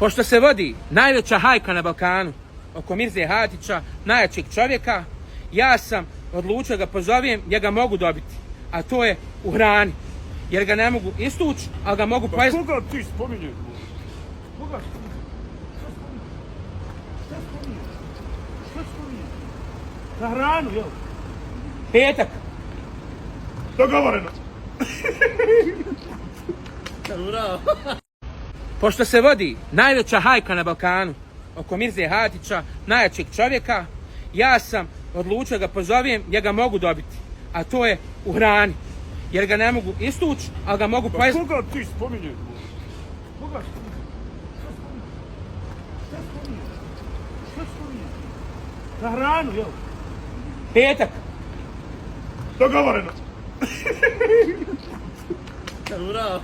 Pošto se vodi najveća hajka na Balkanu oko Mirze Hatića, najjačeg čovjeka, ja sam odlučio ga pozovem jer ga mogu dobiti, a to je u hrani. Jer ga ne mogu istući, ali ga mogu pojesti. Pa koga ti spominješ? Koga spominješ? Šta spominješ? Na hranu, jel? Petak. Dogovoreno. Bravo. Pošto se vodi najveća hajka na Balkanu oko Mirze Hatića, najjačeg čovjeka, ja sam odlučio ga pozovem jer ga mogu dobiti, a to je u hrani. Jer ga ne mogu istući, ali ga mogu pojesti. Pa koga ti spominješ? Koga spominješ? Šta spominješ? Na hranu, jel? Petak. Dogovoreno. Bravo.